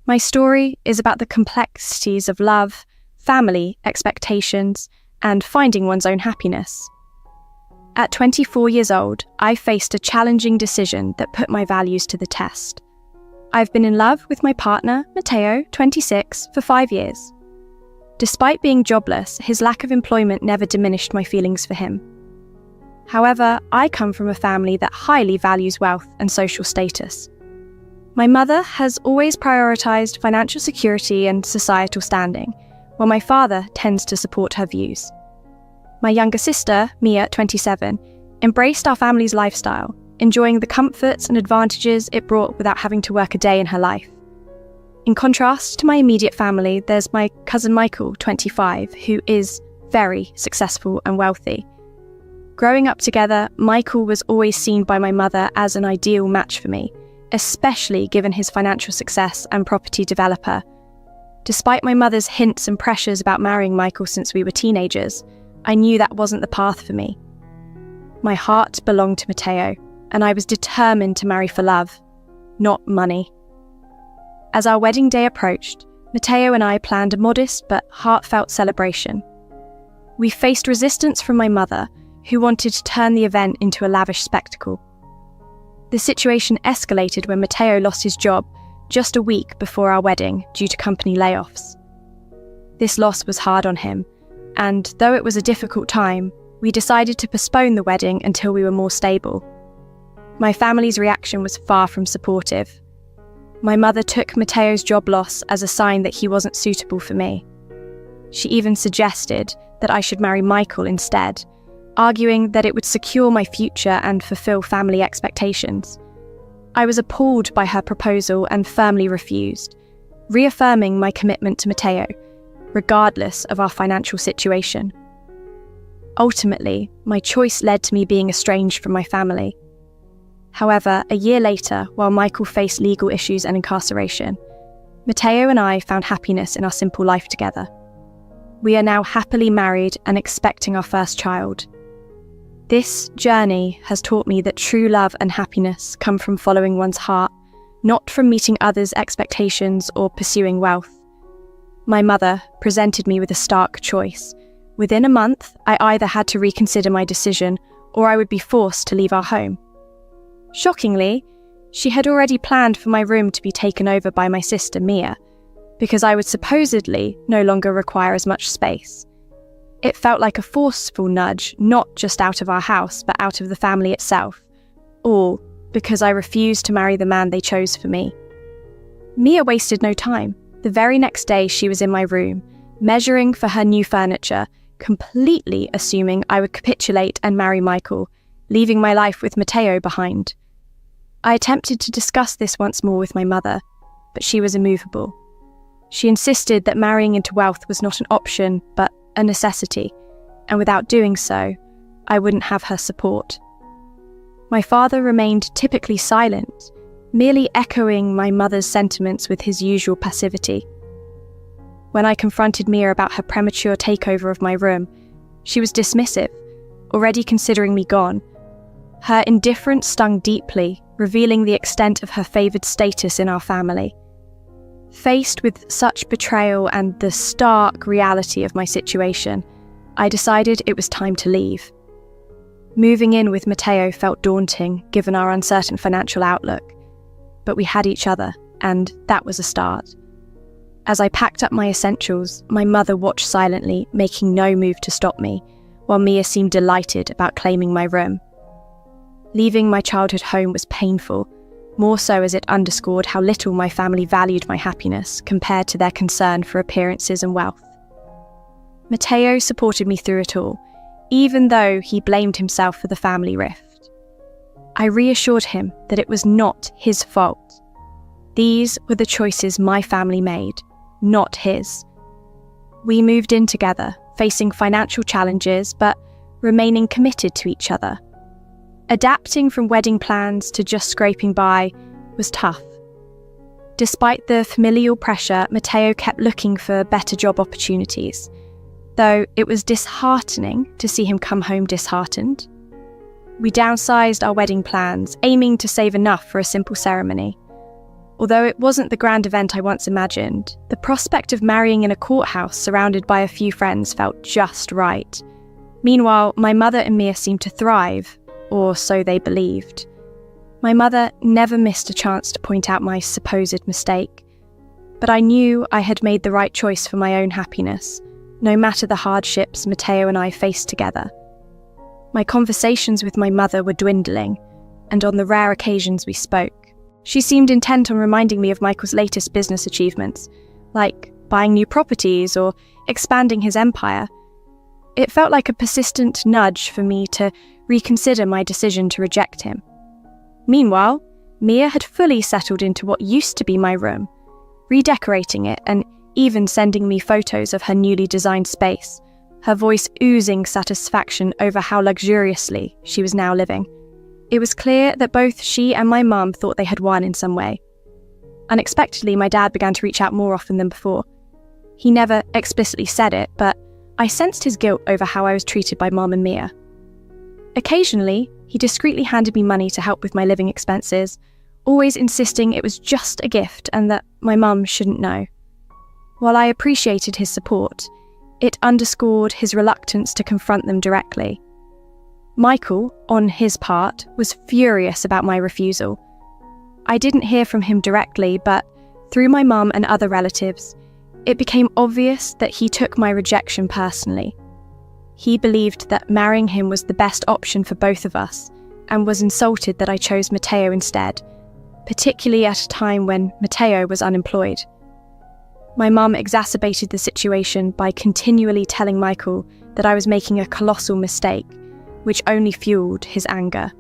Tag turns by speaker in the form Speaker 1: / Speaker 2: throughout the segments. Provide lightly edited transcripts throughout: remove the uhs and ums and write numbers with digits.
Speaker 1: My story is about the complexities of love, family expectations, and finding one's own happiness. At 24 years old, I faced a challenging decision that put my values to the test. I've been in love with my partner, Matteo, 26, for 5 years. Despite being jobless, his lack of employment never diminished my feelings for him. However, I come from a family that highly values wealth and social status. My mother has always prioritized financial security and societal standing, while my father tends to support her views. My younger sister, Mia, 27, embraced our family's lifestyle, enjoying the comforts and advantages it brought without having to work a day in her life. In contrast to my immediate family, there's my cousin Michael, 25, who is very successful and wealthy. Growing up together, Michael was always seen by my mother as an ideal match for me, especially given his financial success and property developer. Despite my mother's hints and pressures about marrying Michael since we were teenagers, I knew that wasn't the path for me. My heart belonged to Matteo, and I was determined to marry for love, not money. As our wedding day approached, Matteo and I planned a modest but heartfelt celebration. We faced resistance from my mother, who wanted to turn the event into a lavish spectacle. The situation escalated when Matteo lost his job just a week before our wedding due to company layoffs. This loss was hard on him, and though it was a difficult time, we decided to postpone the wedding until we were more stable. My family's reaction was far from supportive. My mother took Matteo's job loss as a sign that he wasn't suitable for me. She even suggested that I should marry Michael instead, arguing that it would secure my future and fulfill family expectations. I was appalled by her proposal and firmly refused, reaffirming my commitment to Matteo, regardless of our financial situation. Ultimately, my choice led to me being estranged from my family. However, a year later, while Michael faced legal issues and incarceration, Matteo and I found happiness in our simple life together. We are now happily married and expecting our first child. This journey has taught me that true love and happiness come from following one's heart, not from meeting others' expectations or pursuing wealth. My mother presented me with a stark choice. Within a month, I either had to reconsider my decision or I would be forced to leave our home. Shockingly, she had already planned for my room to be taken over by my sister Mia, because I would supposedly no longer require as much space. It felt like a forceful nudge, not just out of our house, but out of the family itself, all because I refused to marry the man they chose for me. Mia wasted no time. The very next day she was in my room, measuring for her new furniture, completely assuming I would capitulate and marry Michael, leaving my life with Matteo behind. I attempted to discuss this once more with my mother, but she was immovable. She insisted that marrying into wealth was not an option, but a necessity, and without doing so, I wouldn't have her support. My father remained typically silent, merely echoing my mother's sentiments with his usual passivity. When I confronted Mia about her premature takeover of my room, she was dismissive, already considering me gone. Her indifference stung deeply, revealing the extent of her favoured status in our family. Faced with such betrayal and the stark reality of my situation, I decided it was time to leave. Moving in with Matteo felt daunting, given our uncertain financial outlook. But we had each other, and that was a start. As I packed up my essentials, my mother watched silently, making no move to stop me, while Mia seemed delighted about claiming my room. Leaving my childhood home was painful, more so as it underscored how little my family valued my happiness compared to their concern for appearances and wealth. Matteo supported me through it all, even though he blamed himself for the family rift. I reassured him that it was not his fault. These were the choices my family made, not his. We moved in together, facing financial challenges, but remaining committed to each other. Adapting from wedding plans to just scraping by was tough. Despite the familial pressure, Matteo kept looking for better job opportunities, though it was disheartening to see him come home disheartened. We downsized our wedding plans, aiming to save enough for a simple ceremony. Although it wasn't the grand event I once imagined, the prospect of marrying in a courthouse surrounded by a few friends felt just right. Meanwhile, my mother and Mia seemed to thrive, or so they believed. My mother never missed a chance to point out my supposed mistake, but I knew I had made the right choice for my own happiness, no matter the hardships Matteo and I faced together. My conversations with my mother were dwindling, and on the rare occasions we spoke, she seemed intent on reminding me of Michael's latest business achievements, like buying new properties or expanding his empire. It felt like a persistent nudge for me to reconsider my decision to reject him. Meanwhile, Mia had fully settled into what used to be my room, redecorating it and even sending me photos of her newly designed space, her voice oozing satisfaction over how luxuriously she was now living. It was clear that both she and my mum thought they had won in some way. Unexpectedly, my dad began to reach out more often than before. He never explicitly said it, but I sensed his guilt over how I was treated by Mum and Mia. Occasionally, he discreetly handed me money to help with my living expenses, always insisting it was just a gift and that my mum shouldn't know. While I appreciated his support, it underscored his reluctance to confront them directly. Michael, on his part, was furious about my refusal. I didn't hear from him directly, but through my mum and other relatives, it became obvious that he took my rejection personally. He believed that marrying him was the best option for both of us, and was insulted that I chose Matteo instead, particularly at a time when Matteo was unemployed. My mum exacerbated the situation by continually telling Michael that I was making a colossal mistake, which only fueled his anger.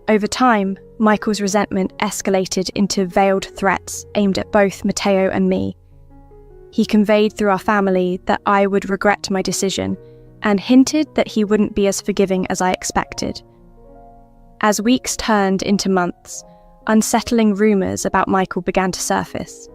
Speaker 1: Over time, Michael's resentment escalated into veiled threats aimed at both Matteo and me. He conveyed through our family that I would regret my decision, and hinted that he wouldn't be as forgiving as I expected. As weeks turned into months, unsettling rumours about Michael began to surface.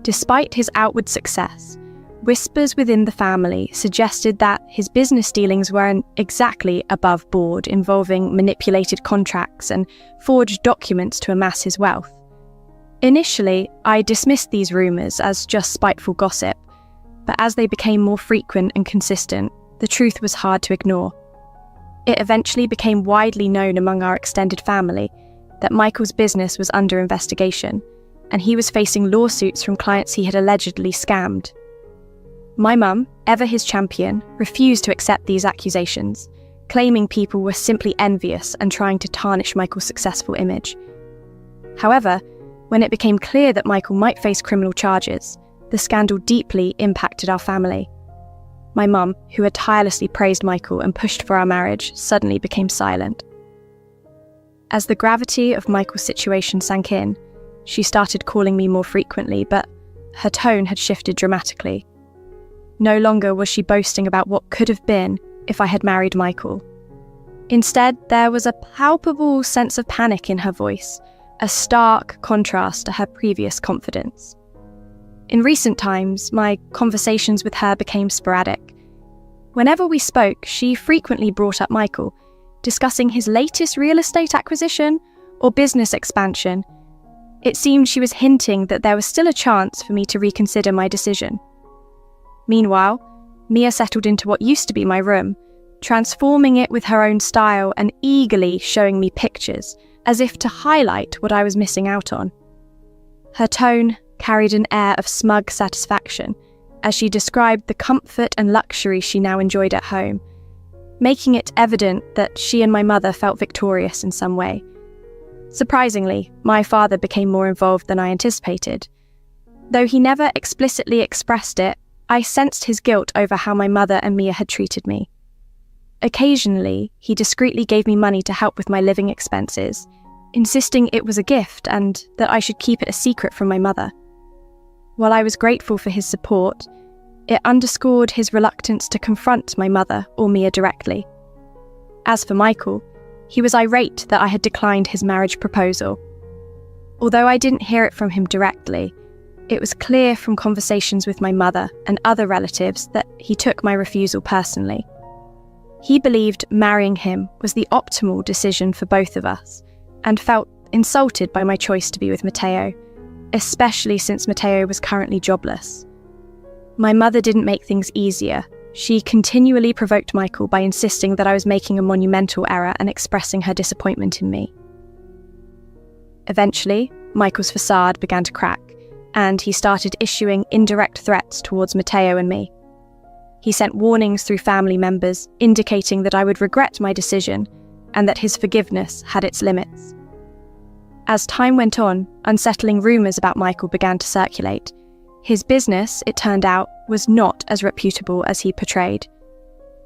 Speaker 1: Despite his outward success, whispers within the family suggested that his business dealings weren't exactly above board, involving manipulated contracts and forged documents to amass his wealth. Initially, I dismissed these rumours as just spiteful gossip, but as they became more frequent and consistent, the truth was hard to ignore. It eventually became widely known among our extended family that Michael's business was under investigation, and he was facing lawsuits from clients he had allegedly scammed. My mum, ever his champion, refused to accept these accusations, claiming people were simply envious and trying to tarnish Michael's successful image. However, when it became clear that Michael might face criminal charges, the scandal deeply impacted our family. My mum, who had tirelessly praised Michael and pushed for our marriage, suddenly became silent. As the gravity of Michael's situation sank in, she started calling me more frequently, but her tone had shifted dramatically. No longer was she boasting about what could have been if I had married Michael. Instead, there was a palpable sense of panic in her voice, a stark contrast to her previous confidence. In recent times, my conversations with her became sporadic. Whenever we spoke, she frequently brought up Michael, discussing his latest real estate acquisition or business expansion. It seemed she was hinting that there was still a chance for me to reconsider my decision. Meanwhile, Mia settled into what used to be my room, transforming it with her own style and eagerly showing me pictures, as if to highlight what I was missing out on. Her tone carried an air of smug satisfaction as she described the comfort and luxury she now enjoyed at home, making it evident that she and my mother felt victorious in some way. Surprisingly, my father became more involved than I anticipated. Though he never explicitly expressed it, I sensed his guilt over how my mother and Mia had treated me. Occasionally, he discreetly gave me money to help with my living expenses, insisting it was a gift and that I should keep it a secret from my mother. While I was grateful for his support, it underscored his reluctance to confront my mother or Mia directly. As for Michael, he was irate that I had declined his marriage proposal. Although I didn't hear it from him directly, it was clear from conversations with my mother and other relatives that he took my refusal personally. He believed marrying him was the optimal decision for both of us, and felt insulted by my choice to be with Matteo, especially since Matteo was currently jobless. My mother didn't make things easier. She continually provoked Michael by insisting that I was making a monumental error and expressing her disappointment in me. Eventually, Michael's facade began to crack, and he started issuing indirect threats towards Matteo and me. He sent warnings through family members, indicating that I would regret my decision and that his forgiveness had its limits. As time went on, unsettling rumours about Michael began to circulate. His business, it turned out, was not as reputable as he portrayed.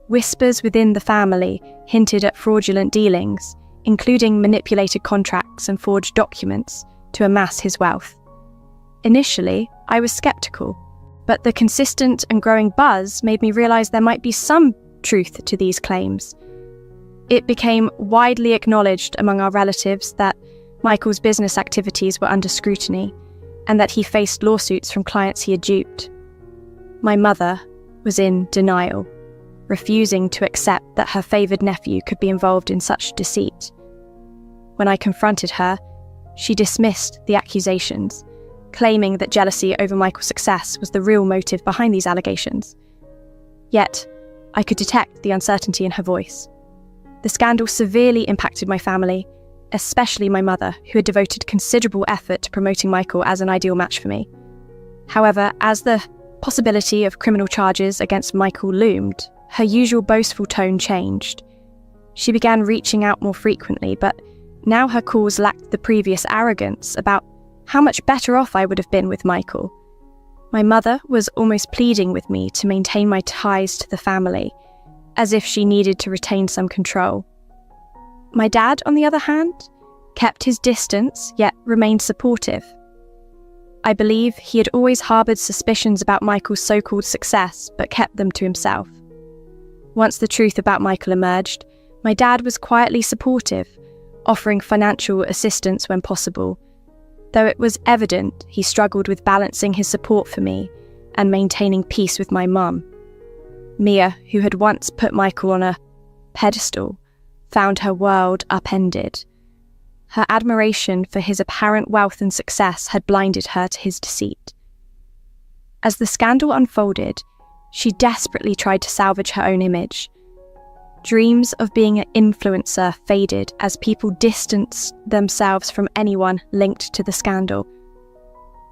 Speaker 1: Whispers within the family hinted at fraudulent dealings, including manipulated contracts and forged documents to amass his wealth. Initially, I was sceptical, but the consistent and growing buzz made me realise there might be some truth to these claims. It became widely acknowledged among our relatives that Michael's business activities were under scrutiny and that he faced lawsuits from clients he had duped. My mother was in denial, refusing to accept that her favoured nephew could be involved in such deceit. When I confronted her, she dismissed the accusations, claiming that jealousy over Michael's success was the real motive behind these allegations. Yet, I could detect the uncertainty in her voice. The scandal severely impacted my family, especially my mother, who had devoted considerable effort to promoting Michael as an ideal match for me. However, as the possibility of criminal charges against Michael loomed, her usual boastful tone changed. She began reaching out more frequently, but now her calls lacked the previous arrogance about how much better off I would have been with Michael. My mother was almost pleading with me to maintain my ties to the family, as if she needed to retain some control. My dad, on the other hand, kept his distance, yet remained supportive. I believe he had always harboured suspicions about Michael's so-called success, but kept them to himself. Once the truth about Michael emerged, my dad was quietly supportive, offering financial assistance when possible, though it was evident he struggled with balancing his support for me and maintaining peace with my mum. Mia, who had once put Michael on a pedestal, found her world upended. Her admiration for his apparent wealth and success had blinded her to his deceit. As the scandal unfolded, she desperately tried to salvage her own image. Dreams of being an influencer faded as people distanced themselves from anyone linked to the scandal.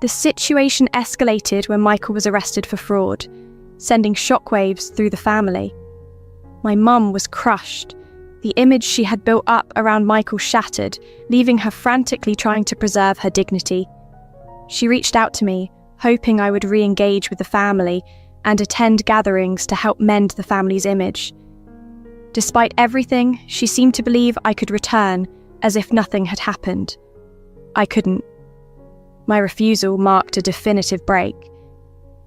Speaker 1: The situation escalated when Michael was arrested for fraud, sending shockwaves through the family. My mum was crushed. The image she had built up around Michael shattered, leaving her frantically trying to preserve her dignity. She reached out to me, hoping I would re-engage with the family and attend gatherings to help mend the family's image. Despite everything, she seemed to believe I could return, as if nothing had happened. I couldn't. My refusal marked a definitive break,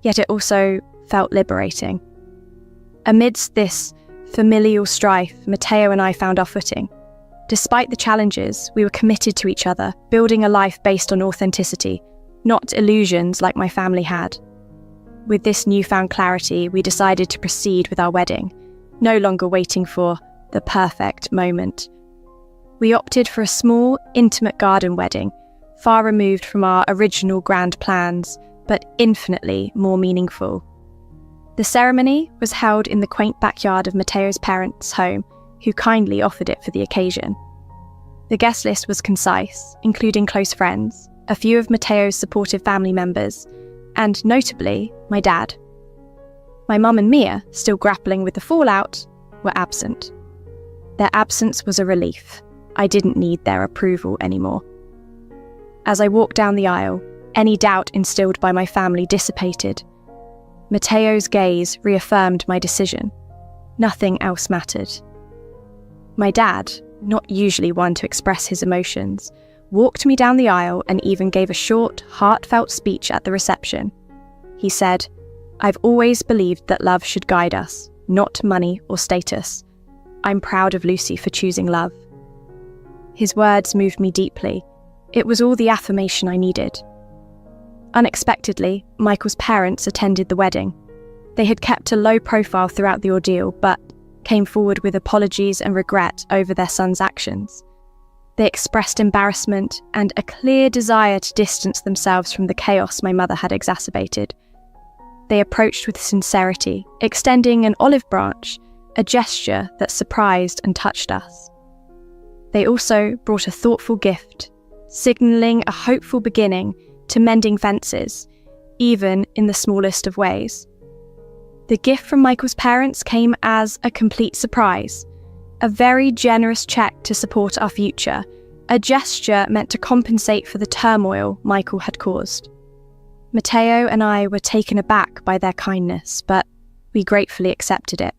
Speaker 1: yet it also felt liberating. Amidst this familial strife, Matteo and I found our footing. Despite the challenges, we were committed to each other, building a life based on authenticity, not illusions like my family had. With this newfound clarity, we decided to proceed with our wedding, no longer waiting for the perfect moment. We opted for a small, intimate garden wedding, far removed from our original grand plans, but infinitely more meaningful. The ceremony was held in the quaint backyard of Matteo's parents' home, who kindly offered it for the occasion. The guest list was concise, including close friends, a few of Matteo's supportive family members, and notably, my dad. My mum and Mia, still grappling with the fallout, were absent. Their absence was a relief. I didn't need their approval anymore. As I walked down the aisle, any doubt instilled by my family dissipated. Matteo's gaze reaffirmed my decision. Nothing else mattered. My dad, not usually one to express his emotions, walked me down the aisle and even gave a short, heartfelt speech at the reception. He said, "I've always believed that love should guide us, not money or status. I'm proud of Lucy for choosing love." His words moved me deeply. It was all the affirmation I needed. Unexpectedly, Michael's parents attended the wedding. They had kept a low profile throughout the ordeal, but came forward with apologies and regret over their son's actions. They expressed embarrassment and a clear desire to distance themselves from the chaos my mother had exacerbated. They approached with sincerity, extending an olive branch, a gesture that surprised and touched us. They also brought a thoughtful gift, signalling a hopeful beginning to mending fences, even in the smallest of ways. The gift from Michael's parents came as a complete surprise, a very generous check to support our future, a gesture meant to compensate for the turmoil Michael had caused. Matteo and I were taken aback by their kindness, but we gratefully accepted it.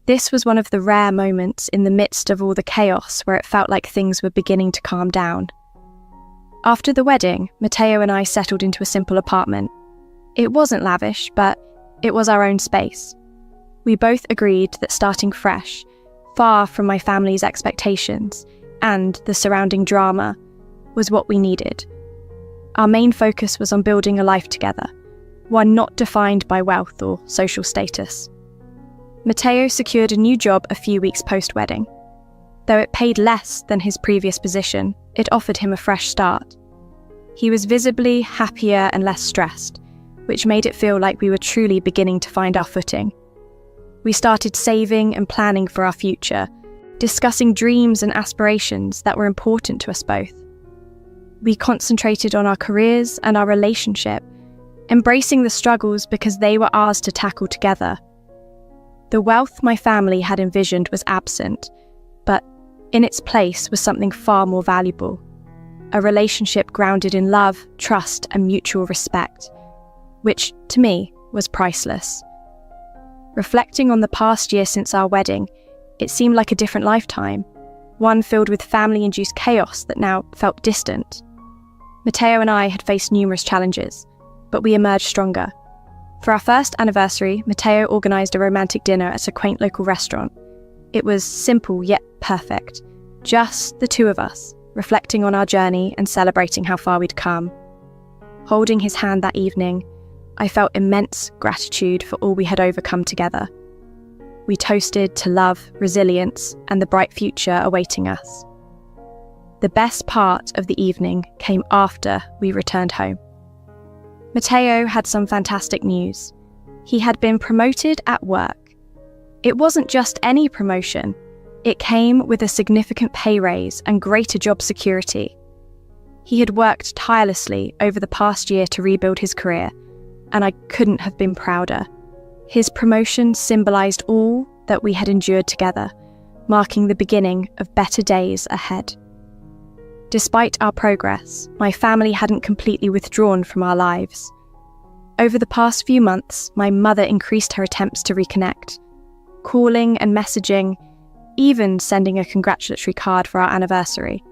Speaker 1: This was one of the rare moments in the midst of all the chaos where it felt like things were beginning to calm down. After the wedding, Matteo and I settled into a simple apartment. It wasn't lavish, but it was our own space. We both agreed that starting fresh, far from my family's expectations and the surrounding drama, was what we needed. Our main focus was on building a life together, one not defined by wealth or social status. Matteo secured a new job a few weeks post-wedding. Though it paid less than his previous position, it offered him a fresh start. He was visibly happier and less stressed, which made it feel like we were truly beginning to find our footing. We started saving and planning for our future, discussing dreams and aspirations that were important to us both. We concentrated on our careers and our relationship, embracing the struggles because they were ours to tackle together. The wealth my family had envisioned was absent, but in its place was something far more valuable. A relationship grounded in love, trust, and mutual respect, which, to me, was priceless. Reflecting on the past year since our wedding, it seemed like a different lifetime, one filled with family-induced chaos that now felt distant. Matteo and I had faced numerous challenges, but we emerged stronger. For our first anniversary, Matteo organised a romantic dinner at a quaint local restaurant. It was simple yet perfect, just the two of us, reflecting on our journey and celebrating how far we'd come. Holding his hand that evening, I felt immense gratitude for all we had overcome together. We toasted to love, resilience, and the bright future awaiting us. The best part of the evening came after we returned home. Matteo had some fantastic news. He had been promoted at work. It wasn't just any promotion. It came with a significant pay raise and greater job security. He had worked tirelessly over the past year to rebuild his career, and I couldn't have been prouder. His promotion symbolised all that we had endured together, marking the beginning of better days ahead. Despite our progress, my family hadn't completely withdrawn from our lives. Over the past few months, my mother increased her attempts to reconnect, calling and messaging, even sending a congratulatory card for our anniversary.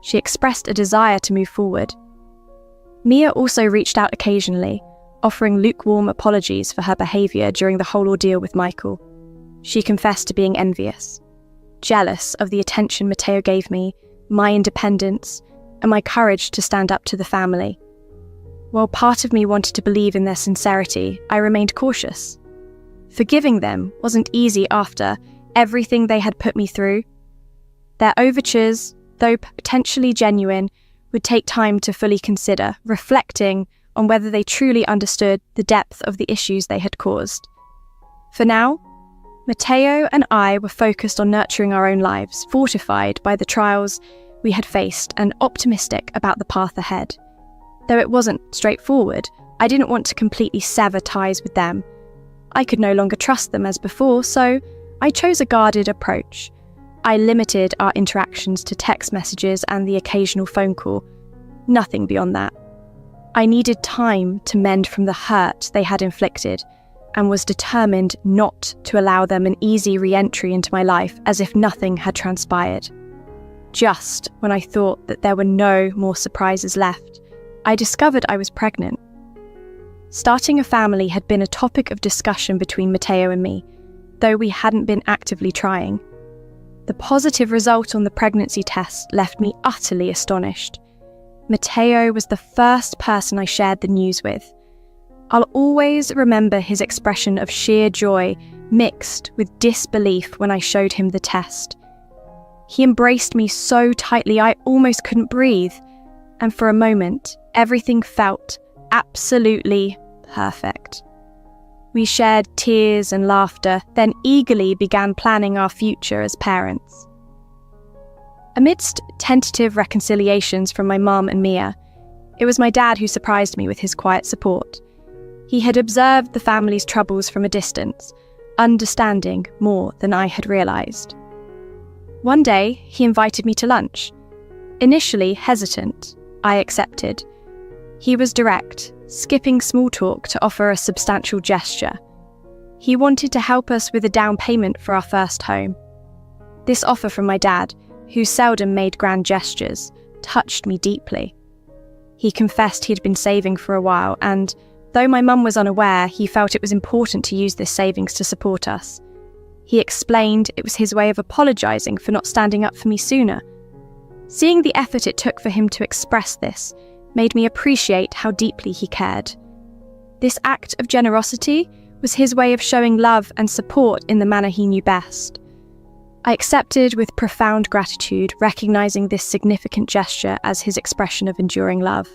Speaker 1: She expressed a desire to move forward. Mia also reached out occasionally, offering lukewarm apologies for her behaviour during the whole ordeal with Michael. She confessed to being envious, jealous of the attention Matteo gave me, my independence, and my courage to stand up to the family. While part of me wanted to believe in their sincerity, I remained cautious. Forgiving them wasn't easy after everything they had put me through. Their overtures, though potentially genuine, would take time to fully consider, reflecting on whether they truly understood the depth of the issues they had caused. For now, Matteo and I were focused on nurturing our own lives, fortified by the trials we had faced and optimistic about the path ahead. Though it wasn't straightforward, I didn't want to completely sever ties with them. I could no longer trust them as before, so I chose a guarded approach. I limited our interactions to text messages and the occasional phone call. Nothing beyond that. I needed time to mend from the hurt they had inflicted, and was determined not to allow them an easy re-entry into my life as if nothing had transpired. Just when I thought that there were no more surprises left, I discovered I was pregnant. Starting a family had been a topic of discussion between Matteo and me, though we hadn't been actively trying. The positive result on the pregnancy test left me utterly astonished. Matteo was the first person I shared the news with. I'll always remember his expression of sheer joy mixed with disbelief when I showed him the test. He embraced me so tightly I almost couldn't breathe, and for a moment, everything felt absolutely perfect. We shared tears and laughter, then eagerly began planning our future as parents. Amidst tentative reconciliations from my mum and Mia, it was my dad who surprised me with his quiet support. He had observed the family's troubles from a distance, understanding more than I had realised. One day, he invited me to lunch. Initially hesitant, I accepted. He was direct, skipping small talk to offer a substantial gesture. He wanted to help us with a down payment for our first home. This offer from my dad, who seldom made grand gestures, touched me deeply. He confessed he had been saving for a while, and though my mum was unaware, he felt it was important to use this savings to support us. He explained it was his way of apologising for not standing up for me sooner. Seeing the effort it took for him to express this made me appreciate how deeply he cared. This act of generosity was his way of showing love and support in the manner he knew best. I accepted with profound gratitude, recognising this significant gesture as his expression of enduring love.